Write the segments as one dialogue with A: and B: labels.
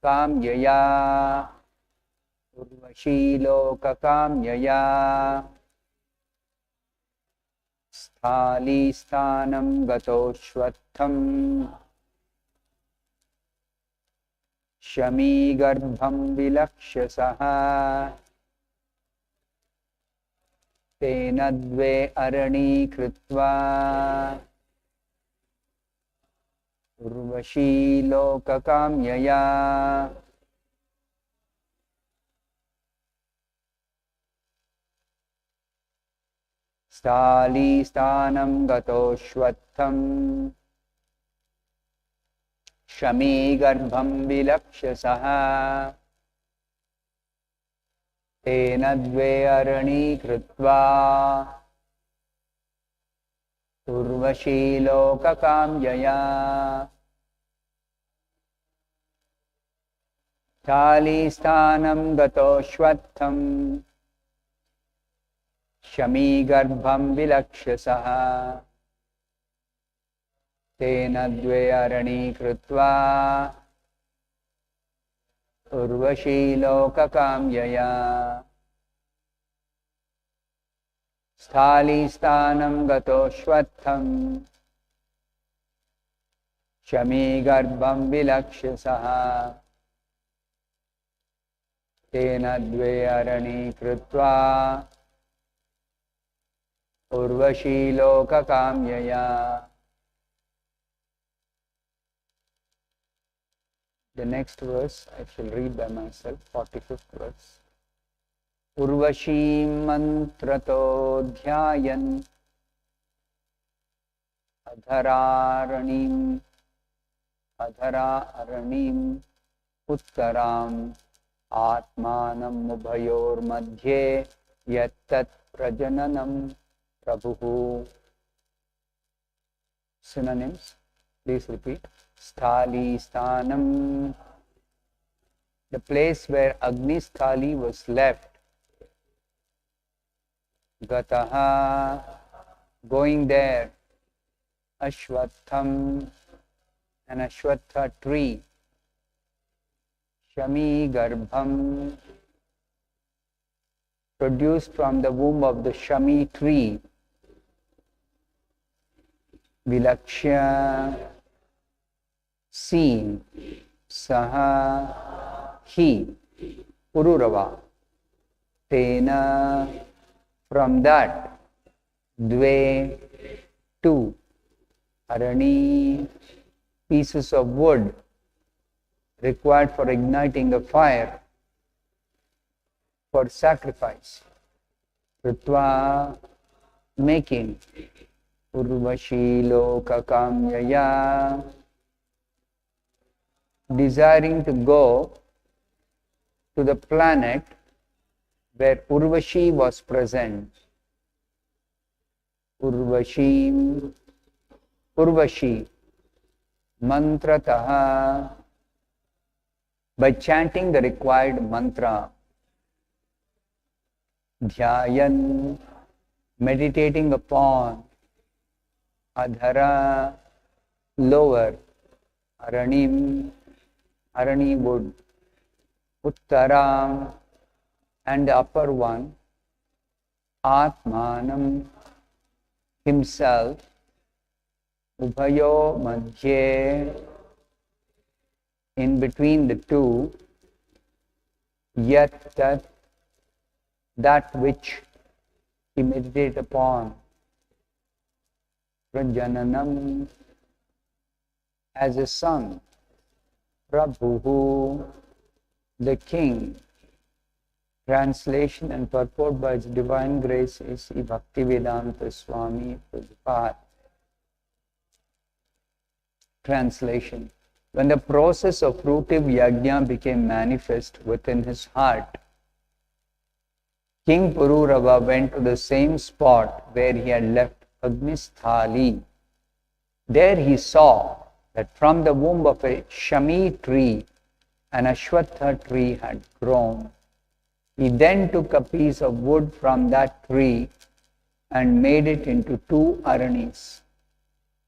A: kamyaya urvashi loka kamyaya sthali sthanam gato shvatham shami garbham vilakshyasaha tena dve arani krutva urvashi loka kamyaya stali sthanam gato shvatham shami garbham vilakshyasaha tena dve arani krutva urvashi loka kamyaya stali sthanam gato shvatham shami garbham vilakshyasaha tena dve arani krutva urvashi loka kamyaya sthali sthanam gato shvatham shami garbham vilakshyasaha tena dve arani krutva urvashi loka kamyaya. The next verse I shall read by myself, 45th verse. Urvashi mantrato dhyayan adharanim uttaram atmanam ubhayor madhye yattat prajananam prabhu. Synonyms, please repeat. Sthali sthanam, the place where Agni Sthali was left. Gataha, going there. Ashwatham, an Ashwatha tree. Shami garbham, produced from the womb of the Shami tree. Vilakshya, seen. Saha, he. Pururava, tena, from that. Dve, two. Arani, pieces of wood required for igniting a fire for sacrifice. Kritva, making. Urvashi loka kamyaya, desiring to go to the planet where Urvashi was present. Urvashi, mantrataha, by chanting the required mantra. Dhyayan, meditating upon. Adhara, lower. Arani wood. Uttaram, and the upper one. Atmanam, himself. Ubhayo madhye, in between the two. Yat tat, that which he meditated upon. Prajananam, as a son. Prabhu, the king. Translation and purport by His Divine Grace is Bhaktivedanta Swami Prabhupada. Translation. When the process of fruitive yajna became manifest within his heart, King Pururava went to the same spot where he had left Agnisthali. There he saw that from the womb of a Shami tree, an Ashwatha tree had grown. He then took a piece of wood from that tree and made it into 2 aranis.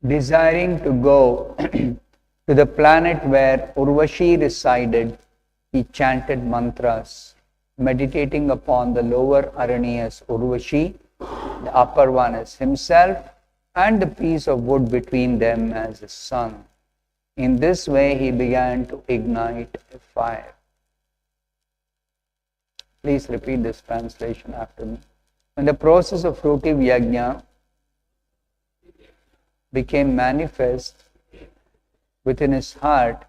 A: Desiring to go To the planet where Urvashi resided, he chanted mantras, meditating upon the lower Arani as Urvashi, the upper one as himself, and the piece of wood between them as his son. In this way, he began to ignite a fire. Please repeat this translation after me. When the process of fruitive yajna became manifest within his heart,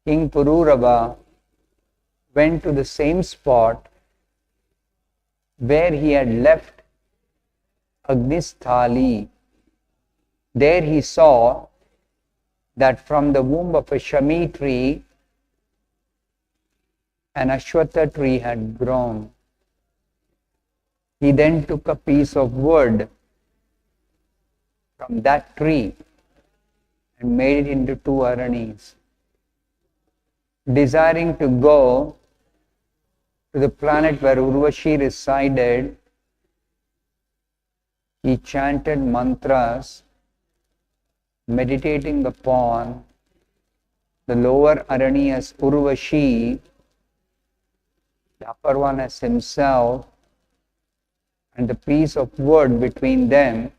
A: King Pururava went to the same spot where he had left Agnisthali. There he saw that from the womb of a Shami tree, an Ashwatha tree had grown. He then took a piece of wood from that tree and made it into two Aranis. Desiring to go to the planet where Urvashi resided, he chanted mantras, meditating upon the lower Arani as Urvashi, the upper one as himself, and the piece of wood between them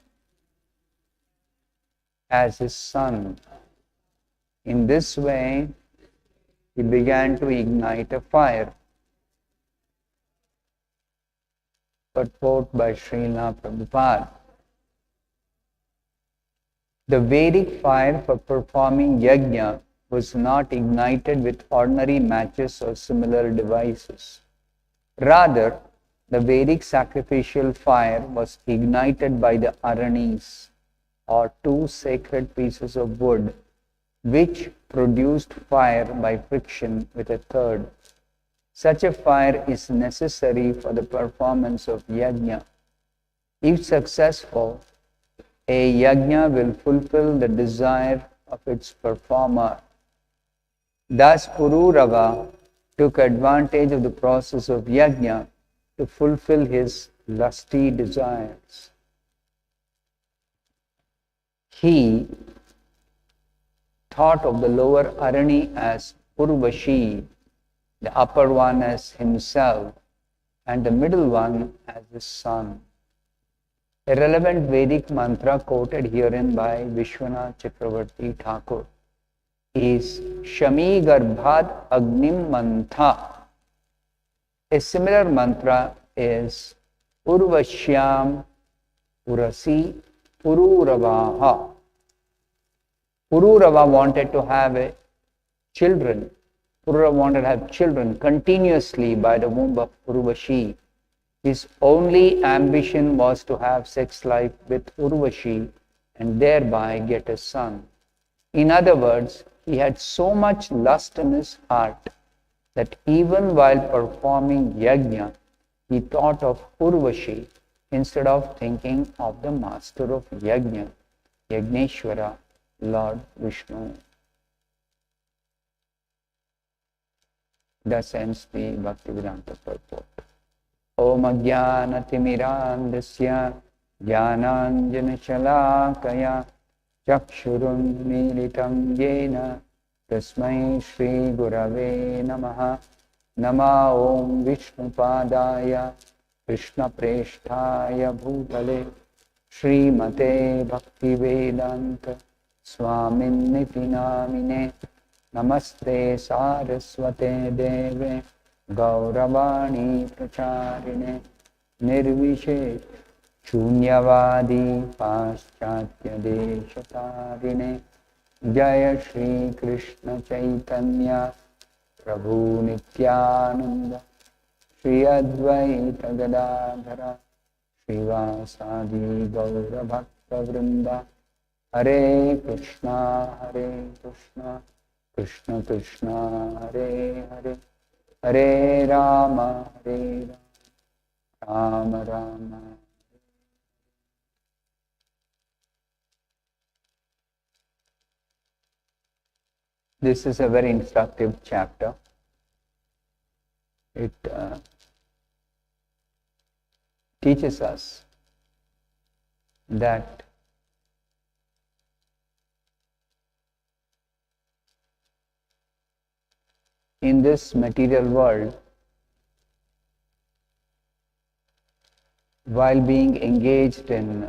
A: as his son. In this way, he began to ignite a fire. Purport by Srila Prabhupada. The Vedic fire for performing yajna was not ignited with ordinary matches or similar devices. Rather, the Vedic sacrificial fire was ignited by the Aranis, or two sacred pieces of wood, which produced fire by friction with a third. Such a fire is necessary for the performance of yajna. If successful, a yajna will fulfill the desire of its performer. Thus, Pururava took advantage of the process of yajna to fulfill his lusty desires. He thought of the lower Arani as Urvashi, the upper one as himself, and the middle one as his son. A relevant Vedic mantra quoted herein by Vishwanath Chakravarti Thakur is Shami Garbhat Agnim Mantha. A similar mantra is Urvashyam Urasi Pururavaha. Pururava wanted to have children. Pururava wanted to have children continuously by the womb of Urvashi. His only ambition was to have sex life with Urvashi and thereby get a son. In other words, he had so much lust in his heart that even while performing yajna, he thought of Urvashi instead of thinking of the master of yajna, Yagneshwara, Lord Vishnu. Thus ends the Bhaktivedanta purport. Om Ajnanatimmirandasya Jnananjana Shalakaya Chakshurun Militam Yena Tasmai Shri Gurave Namaha. Nama Om Vishnupadaya Krishna Presthaya Bhutale Srimate Bhaktivedanta Swaminiti Namine Namaste Saraswate Deve Gauravani Pracharine Nirvishe Shunyavadi Paschatya Deshatarine Jaya Shri Krishna Chaitanya Prabhu Nityananda Shri Advaita Gadadhara Srivasadi Gaura Bhakta Vrinda Hare Krishna Krishna Krishna Hare Hare Hare Rama Hare Rama Rama Rama. This is a very instructive chapter. It teaches us that in this material world, while being engaged in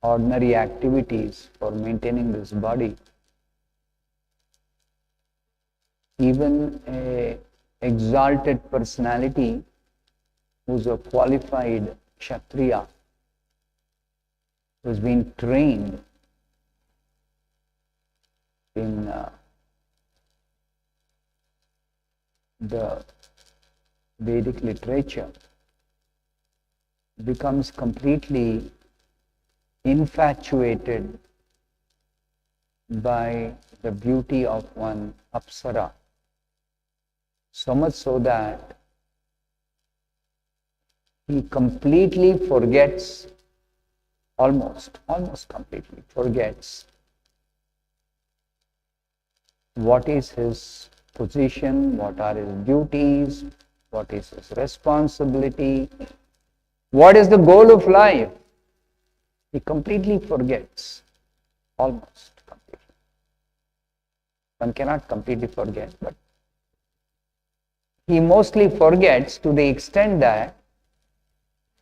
A: ordinary activities for maintaining this body, even a exalted personality who's a qualified Kshatriya, who's been trained in the Vedic literature, becomes completely infatuated by the beauty of one Apsara. So much so that he completely forgets, almost completely forgets what is his position, what are his duties, what is his responsibility, what is the goal of life. He completely forgets, almost completely. One cannot completely forget, but he mostly forgets to the extent that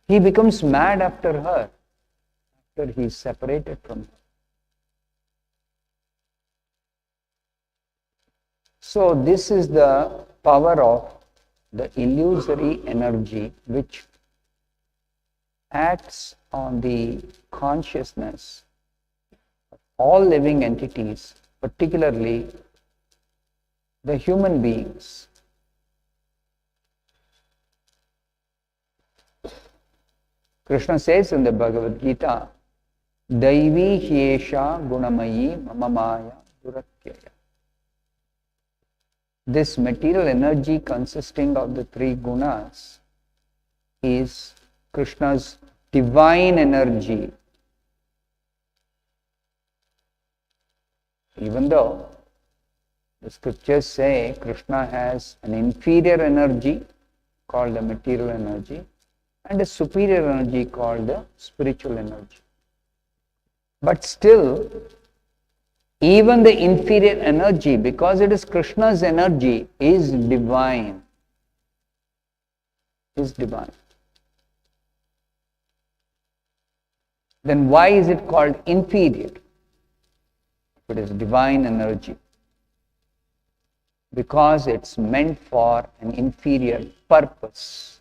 A: he becomes mad after her, after he is separated from her. So this is the power of the illusory energy which acts on the consciousness of all living entities, particularly the human beings. Krishna says in the Bhagavad Gita, Daivi hyesha gunamayi mama maya duratyaya. This material energy consisting of the three gunas is Krishna's divine energy. Even though the scriptures say Krishna has an inferior energy called the material energy and a superior energy called the spiritual energy. But still, even the inferior energy, because it is Krishna's energy, is divine. Is divine. Then why is it called inferior? It is divine energy. Because it's meant for an inferior purpose.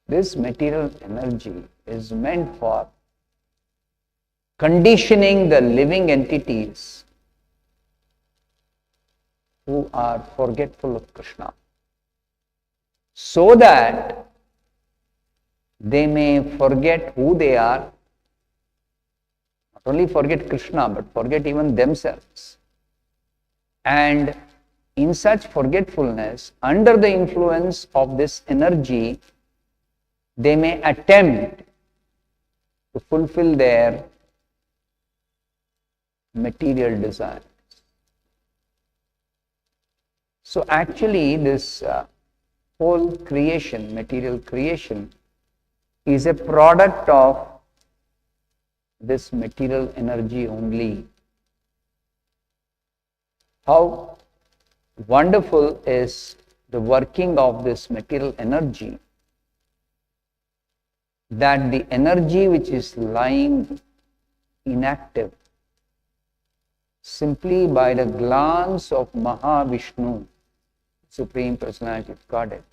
A: This material energy is meant for conditioning the living entities who are forgetful of Krishna, so that they may forget who they are, not only forget Krishna, but forget even themselves. And in such forgetfulness, under the influence of this energy, they may attempt to fulfill their material desires. So actually this whole creation, material creation, is a product of this material energy only. How wonderful is the working of this material energy, that the energy which is lying inactive, simply by the glance of Mahavishnu, Supreme Personality of Godhead,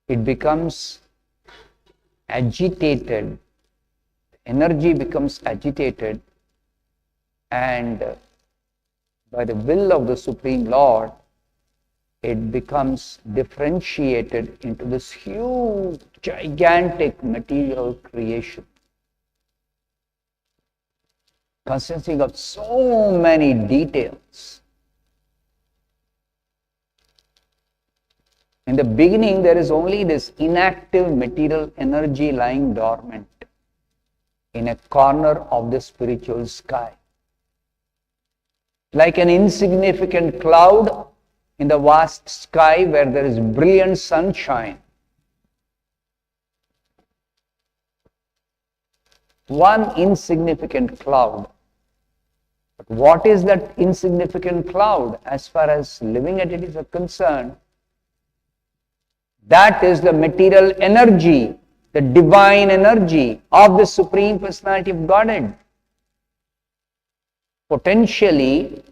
A: it becomes agitated, energy becomes agitated, and by the will of the Supreme Lord, it becomes differentiated into this huge, gigantic material creation, consisting of so many details. In the beginning, there is only this inactive material energy lying dormant in a corner of the spiritual sky, like an insignificant cloud in the vast sky where there is brilliant sunshine. One insignificant cloud But what is that insignificant cloud as far as living entities are concerned? That is the material energy, the divine energy of the Supreme Personality of Godhead. Potentially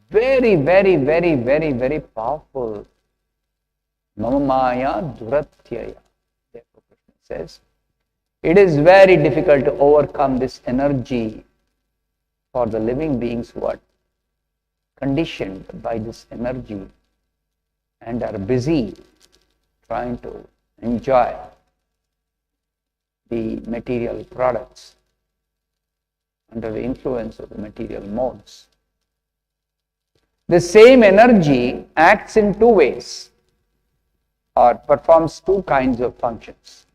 A: very, very, very, very, very powerful. Mamamaya duratyaya. Therefore, Krishna says, it is very difficult to overcome this energy for the living beings who are conditioned by this energy and are busy trying to enjoy the material products under the influence of the material modes. The same energy acts in two ways or performs two kinds of functions.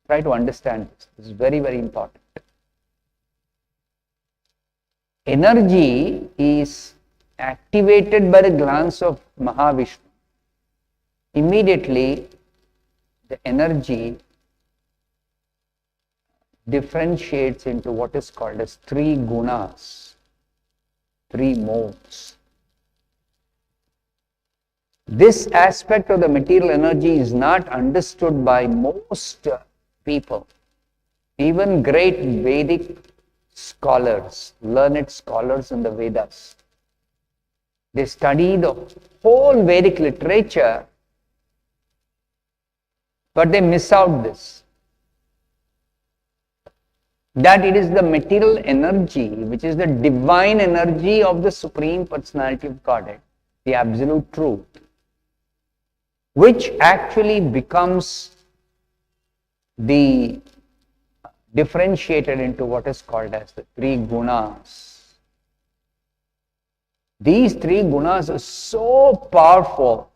A: Try to understand this. This is very, very important. Energy is activated by the glance of Mahavishnu. Immediately, the energy differentiates into what is called as three gunas, three modes. This aspect of the material energy is not understood by most people. Even great Vedic scholars, learned scholars in the Vedas, they study the whole Vedic literature, but they miss out this. That it is the material energy, which is the divine energy of the Supreme Personality of Godhead, the absolute truth, which actually becomes the differentiated into what is called as the three gunas. These three gunas are so powerful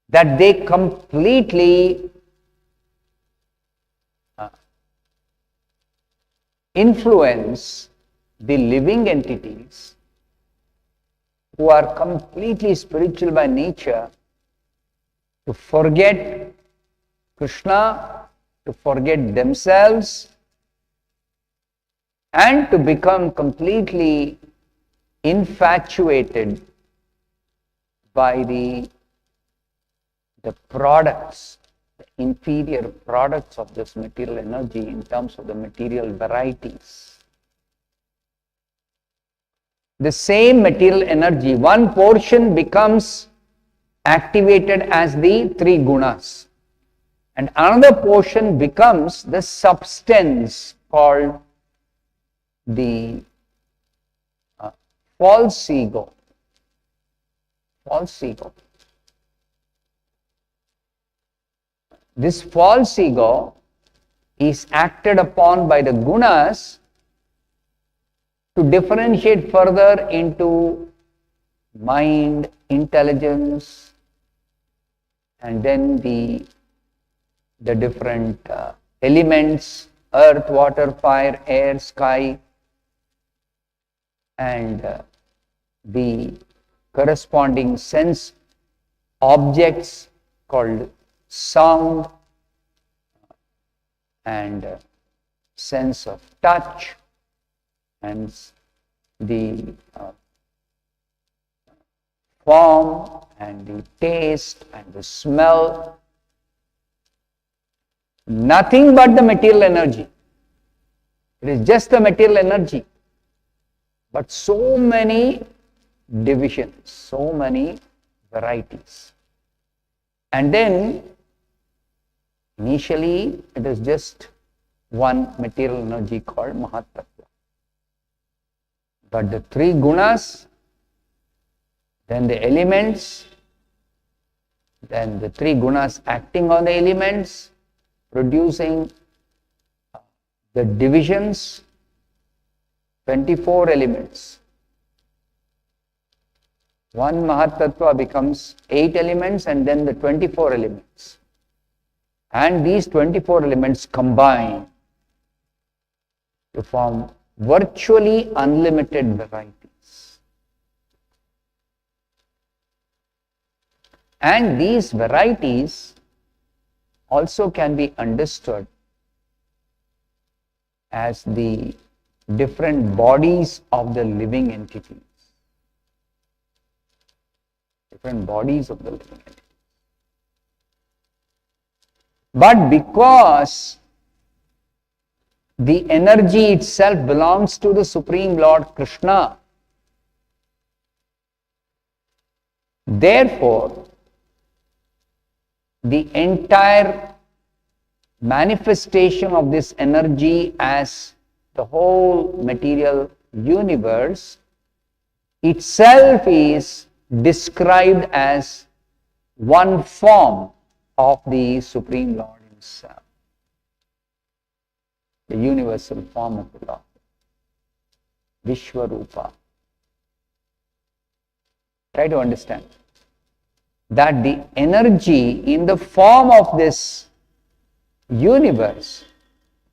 A: that they completely influence the living entities who are completely spiritual by nature to forget Krishna, to forget themselves, and to become completely infatuated by the products, the inferior products of this material energy in terms of the material varieties. The same material energy, one portion becomes activated as the three gunas, and another portion becomes the substance called the false ego. False ego. This false ego is acted upon by the gunas to differentiate further into mind, intelligence, and then the different elements, earth, water, fire, air, sky, and the corresponding sense objects called sound and sense of touch and the form and the taste and the smell. Nothing but the material energy. It is just the material energy. But so many divisions, so many varieties. And then initially it is just one material energy called Mahatattva. But the three gunas, then the elements, then the three gunas acting on the elements, producing the divisions, 24 elements. One Mahatattva becomes 8 elements and then the 24 elements. And these 24 elements combine to form virtually unlimited varieties. And these varieties also can be understood as the different bodies of the living entities. Different bodies of the living entities. But because the energy itself belongs to the Supreme Lord Krishna, therefore, the entire manifestation of this energy as the whole material universe itself is described as one form of the Supreme Lord Himself, the universal form of the Lord, Vishwarupa. Try to understand that the energy in the form of this universe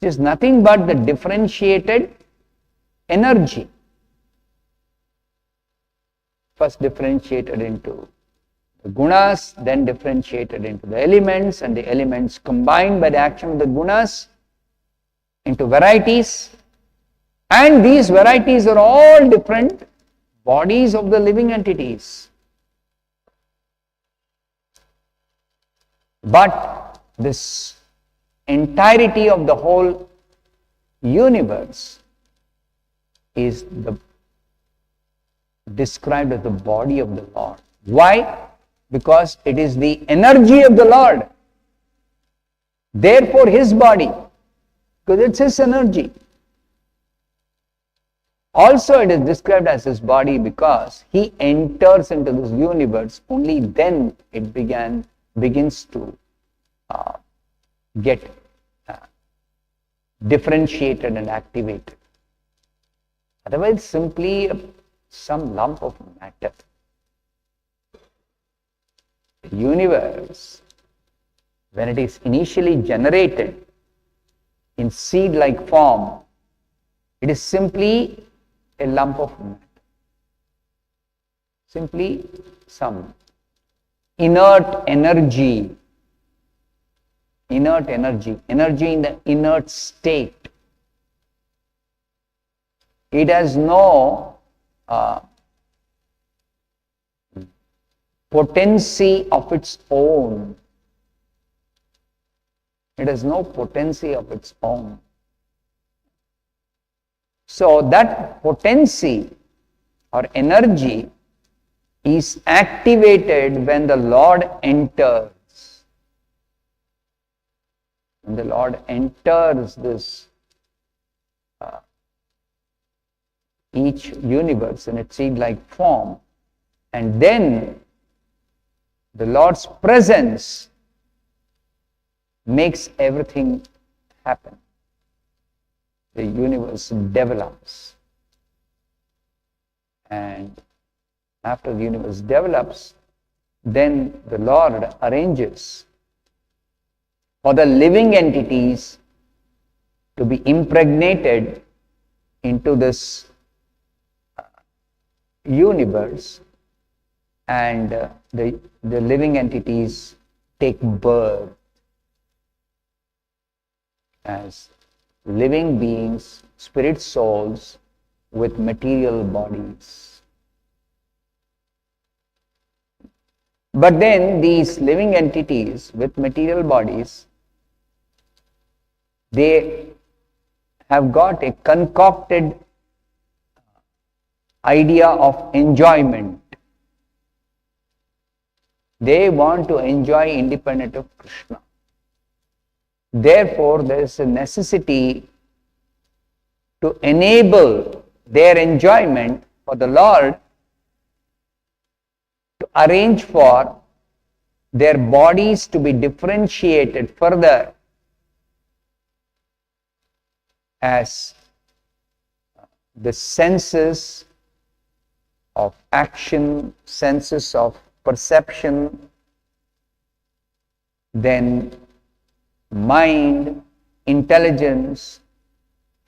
A: is nothing but the differentiated energy. First differentiated into the gunas, then differentiated into the elements, and the elements combined by the action of the gunas into varieties, and these varieties are all different bodies of the living entities. But this entirety of the whole universe is described as the body of the Lord. Why? Because it is the energy of the Lord. Therefore, His body, because it's His energy. Also, it is described as His body because He enters into this universe. Only then it begins to get differentiated and activated. Otherwise, simply some lump of matter. The universe, when it is initially generated in seed-like form, it is simply a lump of matter. Simply some inert energy in the inert state. It has no potency of its own. It has no potency of its own. So that potency or energy is activated when the Lord enters. When the Lord enters this each universe in its seed-like form, and then the Lord's presence makes everything happen. The universe develops, and after the universe develops, then the Lord arranges for the living entities to be impregnated into this universe, and the living entities take birth as living beings, spirit souls with material bodies. But then these living entities with material bodies, they have got a concocted idea of enjoyment. They want to enjoy independent of Krishna. Therefore, there is a necessity to enable their enjoyment for the Lord to arrange for their bodies to be differentiated further as the senses of action, senses of perception, then mind, intelligence,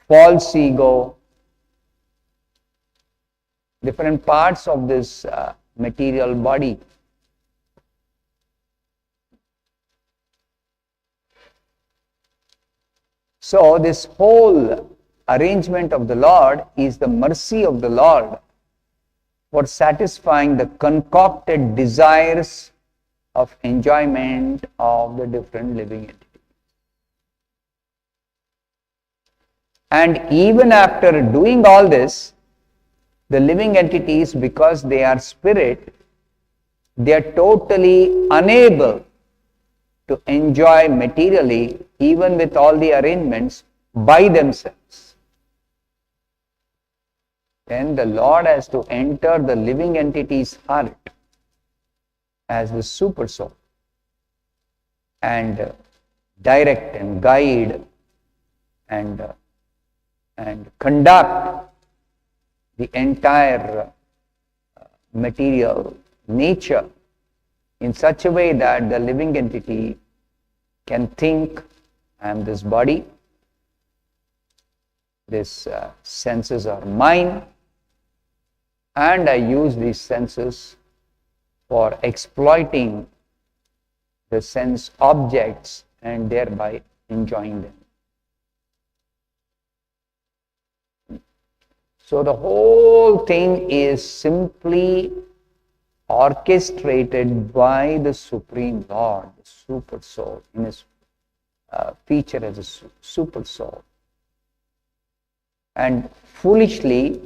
A: false ego, different parts of this material body. So this whole arrangement of the Lord is the mercy of the Lord for satisfying the concocted desires of enjoyment of the different living entities. And even after doing all this, the living entities, because they are spirit, they are totally unable to enjoy materially, even with all the arrangements, by themselves. Then the Lord has to enter the living entity's heart as the super soul and direct and guide and conduct the entire material nature in such a way that the living entity can think, I am this body, these senses are mine, and I use these senses for exploiting the sense objects and thereby enjoying them. So the whole thing is simply orchestrated by the Supreme Lord, the Super Soul, in his feature as a Super Soul. And foolishly,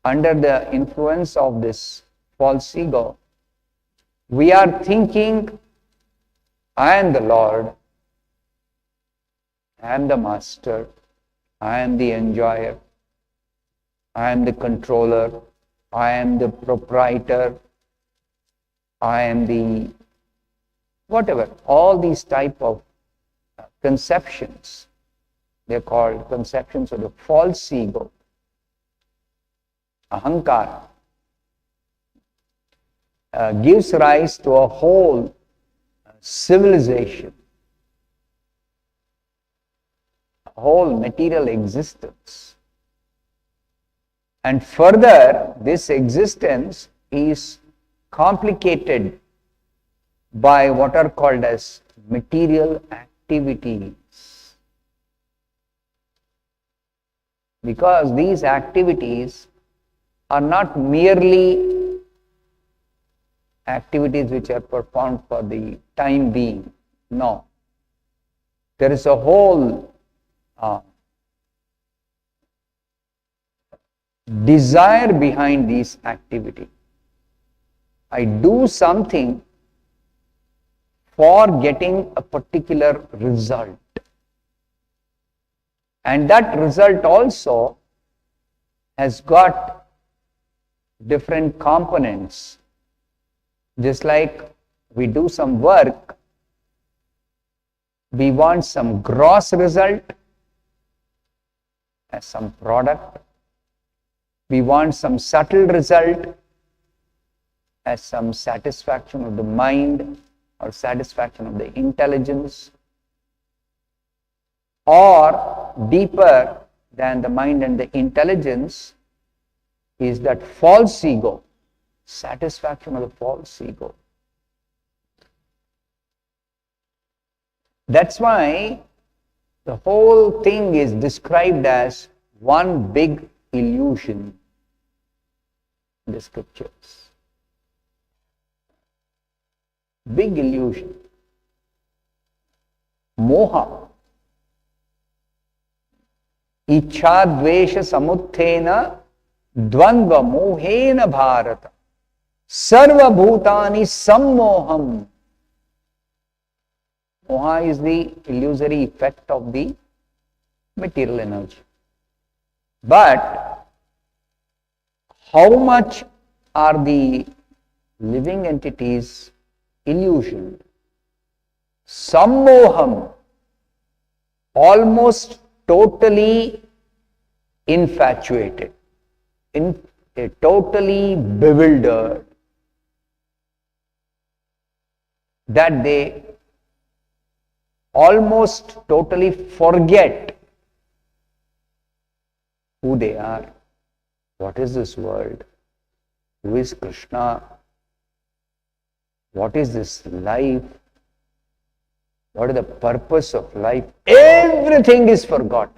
A: under the influence of this false ego, we are thinking, I am the Lord, I am the Master, I am the enjoyer, I am the controller, I am the proprietor, I am the whatever. All these type of conceptions, they are called conceptions of the false ego, ahankara, gives rise to a whole civilization, a whole material existence. And further, this existence is complicated by what are called as material activities. Because these activities are not merely activities which are performed for the time being. No. There is a whole desire behind these activities. I do something for getting a particular result. And that result also has got different components. Just like we do some work, we want some gross result as some product. We want some subtle result as some satisfaction of the mind or satisfaction of the intelligence, or deeper than the mind and the intelligence is that false ego, satisfaction of the false ego. That's why the whole thing is described as one big illusion in the scriptures. Big illusion. Moha. Ichhadvesha samuthena dvandva mohena bharata. Sarva bhutani sammoham. Moha is the illusory effect of the material energy. But how much are the living entities illusioned? Sammoham, almost totally infatuated, totally bewildered, that they almost totally forget who they are. What is this world? Who is Krishna? What is this life? What is the purpose of life? Everything is forgotten.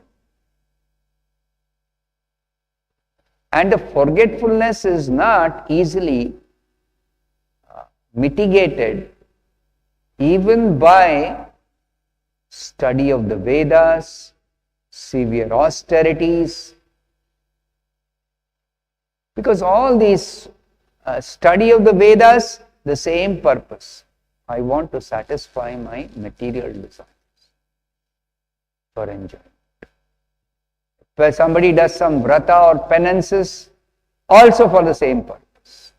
A: And the forgetfulness is not easily mitigated even by study of the Vedas, severe austerities, because all these study of the Vedas, the same purpose. I want to satisfy my material desires for enjoyment. Where somebody does some vrata or penances, also for the same purpose.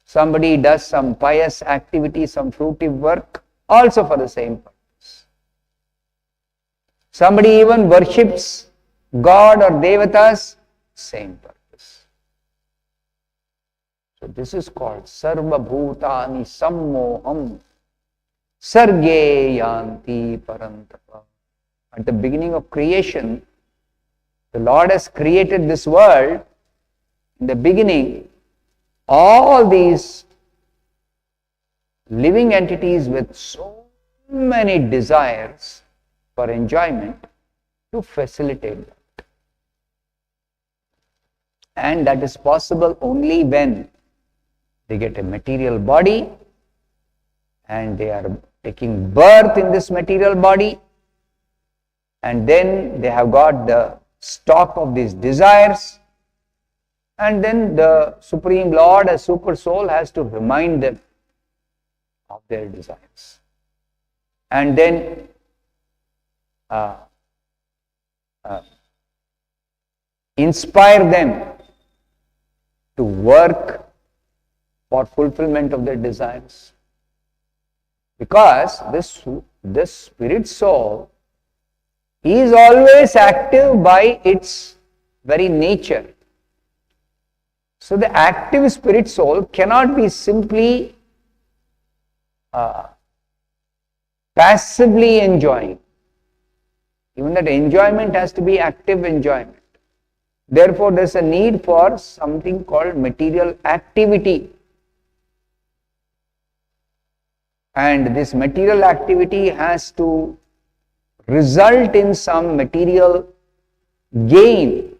A: Somebody does some pious activity, some fruitive work, also for the same purpose. Somebody even worships God or devatas, same purpose. So this is called Sarva Bhutani Sammoham Sarge Yanti Parantapa. At the beginning of creation, the Lord has created this world. In the beginning, all these living entities with so many desires for enjoyment to facilitate that. And that is possible only when they get a material body and they are taking birth in this material body, and then they have got the stock of these desires, and then the Supreme Lord as Super Soul has to remind them of their desires, and then inspire them to work for fulfillment of their desires. Because this spirit soul is always active by its very nature. So the active spirit soul cannot be simply passively enjoying. Even that enjoyment has to be active enjoyment. Therefore, there is a need for something called material activity. And this material activity has to result in some material gain,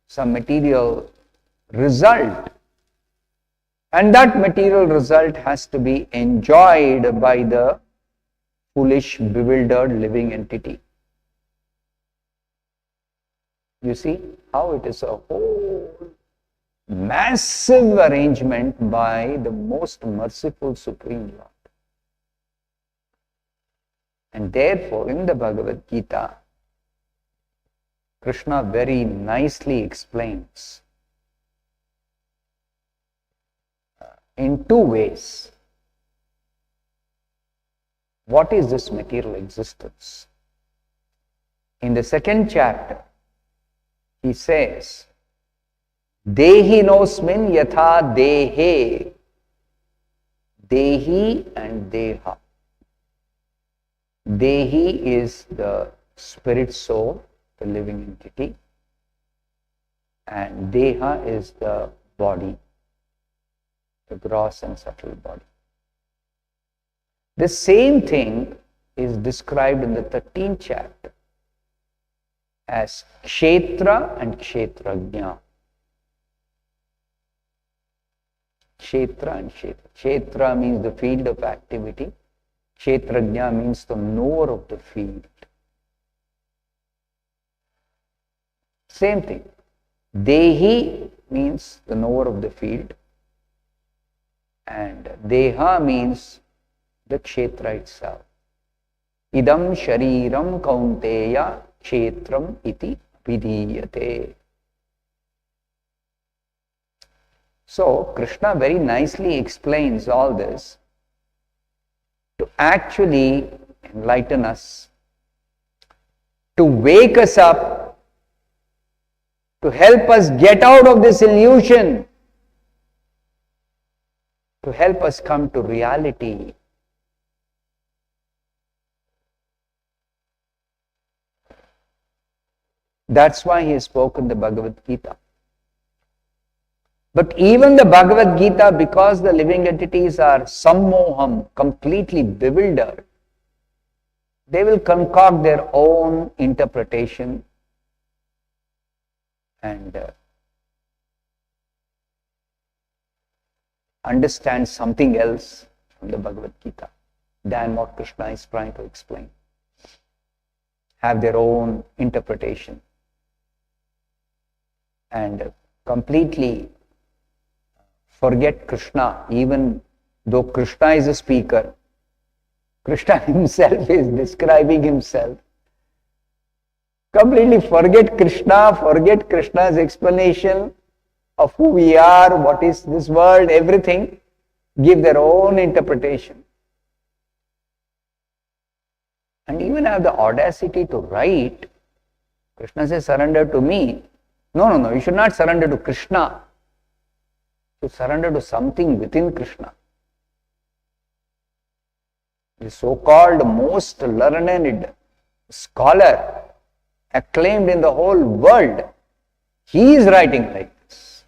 A: some material result. And that material result has to be enjoyed by the foolish, bewildered living entity. You see how it is a whole massive arrangement by the most merciful Supreme Lord. And therefore, in the Bhagavad Gita, Krishna very nicely explains in two ways what is this material existence. In the second chapter, he says, Dehinosmin yatha dehe, Dehi and Deha. Dehi is the spirit soul, the living entity, and Deha is the body, the gross and subtle body. The same thing is described in the 13th chapter as Kshetra and Kshetrajna. Kshetra and Kshetra. Kshetra means the field of activity. Kshetrajna means the knower of the field. Same thing. Dehi means the knower of the field, and Deha means the Kshetra itself. Idam shariram kaunteya kshetram iti vidiyate. So, Krishna very nicely explains all this to actually enlighten us, to wake us up, to help us get out of this illusion, to help us come to reality. That's why he has spoken the Bhagavad Gita. But even the Bhagavad Gita, because the living entities are sammoham, completely bewildered, they will concoct their own interpretation. and understand something else from the Bhagavad Gita than what Krishna is trying to explain. Have their own interpretation and completely forget Krishna, even though Krishna is a speaker. Krishna himself is describing himself. Completely forget Krishna, forget Krishna's explanation of who we are, what is this world, everything. Give their own interpretation. And even have the audacity to write, Krishna says, surrender to me. No, you should not surrender to Krishna. You should surrender to something within Krishna. The so-called most learned scholar, acclaimed in the whole world, he is writing like this.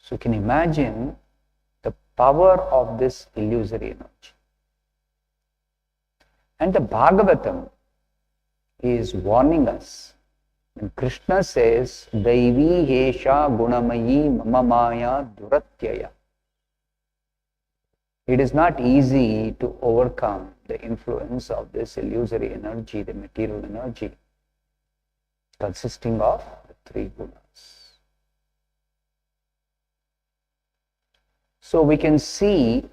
A: So you can imagine the power of this illusory energy. And the Bhagavatam is warning us. And Krishna says, Daivi Hesha Gunamayi Mama Maya Duratyaya. It is not easy to overcome the influence of this illusory energy, the material energy, consisting of the three gunas. So we can see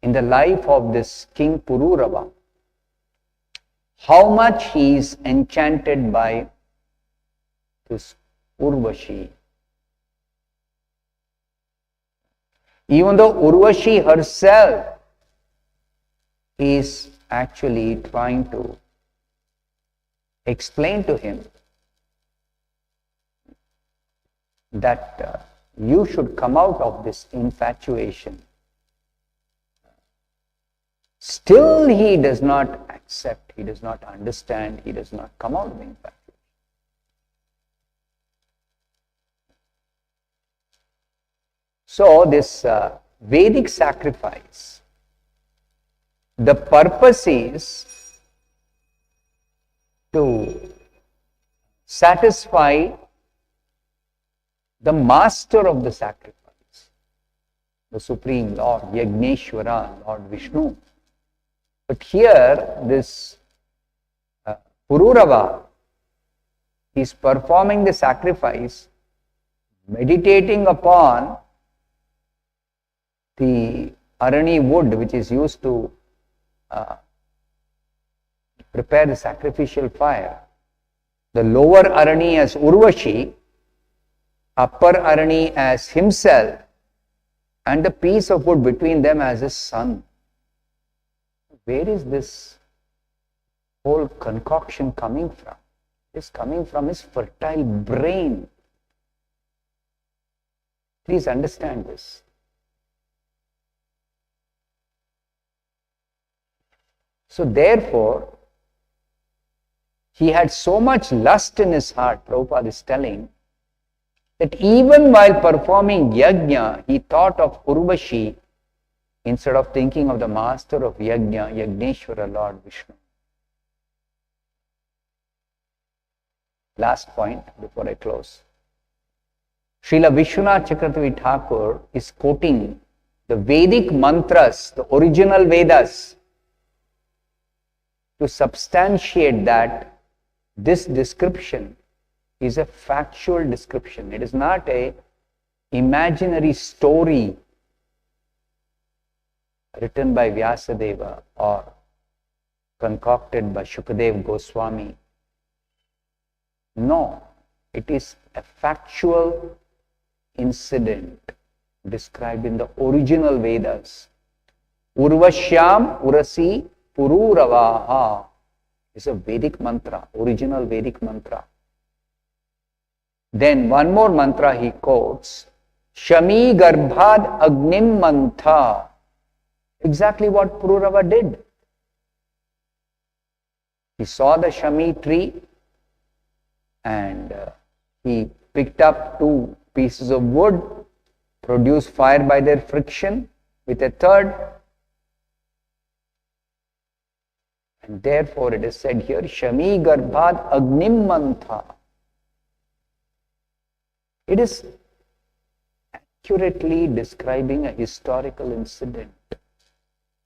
A: in the life of this King Pururava how much he is enchanted by this Urvashi. Even though Urvashi herself is actually trying to explain to him that you should come out of this infatuation, still he does not accept, he does not understand, he does not come out of the infatuation. So this Vedic sacrifice, the purpose is to satisfy the master of the sacrifice, the Supreme Lord, Yagneshwara, Lord Vishnu. But here this Pururava is performing the sacrifice, meditating upon the arani wood which is used to prepare the sacrificial fire. The lower arani as Urvashi, upper arani as himself, and the piece of wood between them as his son. Where is this whole concoction coming from? It is coming from his fertile brain. Please understand this. So therefore, he had so much lust in his heart, Prabhupada is telling, that even while performing yajna, he thought of Urvashi instead of thinking of the master of yajna, Yagneshwara, Lord Vishnu. Last point before I close. Srila Vishwanath Chakravarti Thakur is quoting the Vedic mantras, the original Vedas, to substantiate that this description is a factual description. It is not a imaginary story written by Vyasadeva or concocted by Shukadev Goswami. No, it is a factual incident described in the original Vedas. Urvashyam Urasi Pururavaha is a Vedic mantra, original Vedic mantra. Then one more mantra he quotes, Shami Garbhad Agnim Mantha. Exactly what Pururava did. He saw the Shami tree and he picked up two pieces of wood, produced fire by their friction with a third, And therefore it is said here, Shami Garbhat Agnim Mantha. It is accurately describing a historical incident.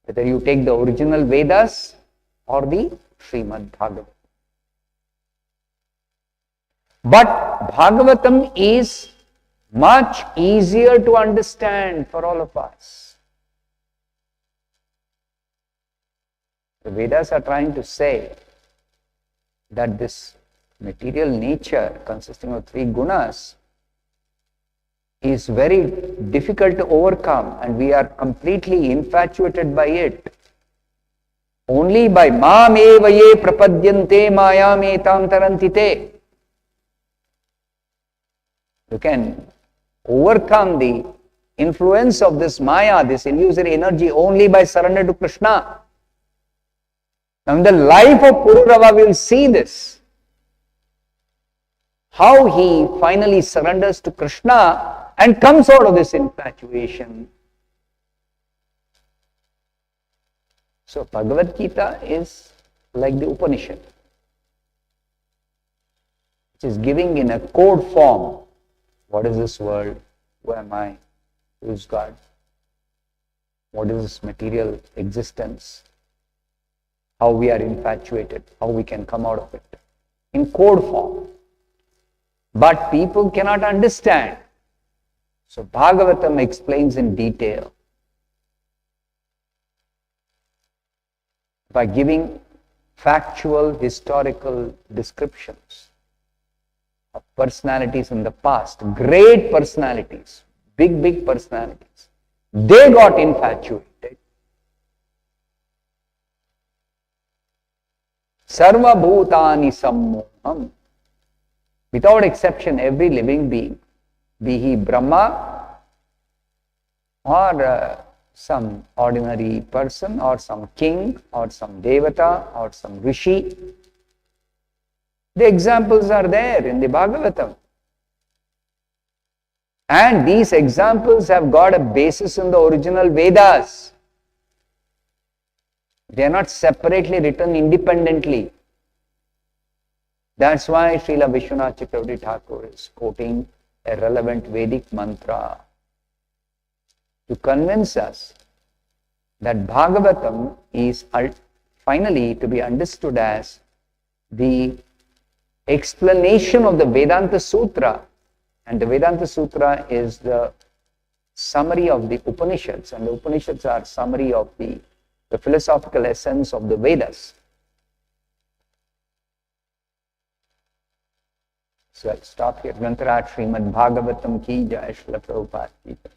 A: Whether you take the original Vedas or the Srimad Bhagavatam. But Bhagavatam is much easier to understand for all of us. The Vedas are trying to say that this material nature consisting of three gunas is very difficult to overcome, and we are completely infatuated by it. Only by mam eva ye prapadyante mayam etam tarantite you can overcome the influence of this maya, this illusory energy, only by surrender to Krishna. Now in the life of Pururava we will see this. How he finally surrenders to Krishna and comes out of this infatuation. So Bhagavad Gita is like the Upanishad, which is giving in a code form. What is this world? Who am I? Who is God? What is this material existence? How we are infatuated, how we can come out of it. In code form. But people cannot understand. So Bhagavatam explains in detail by giving factual, historical descriptions of personalities in the past, great personalities, big personalities. They got infatuated. Sarva bhutani sammoham. Without exception, every living being, be he Brahma or some ordinary person or some king or some devata or some rishi, the examples are there in the Bhagavatam. And these examples have got a basis in the original Vedas. They are not separately written independently. That's why Srila Vishwanath Chakravarti Thakur is quoting a relevant Vedic mantra to convince us that Bhagavatam is finally to be understood as the explanation of the Vedanta Sutra, and the Vedanta Sutra is the summary of the Upanishads, and the Upanishads are summary of the philosophical essence of the Vedas. So I'll stop here. Grantaraj Srimad Bhagavatam ki jai, Srila Prabhupada ki jai.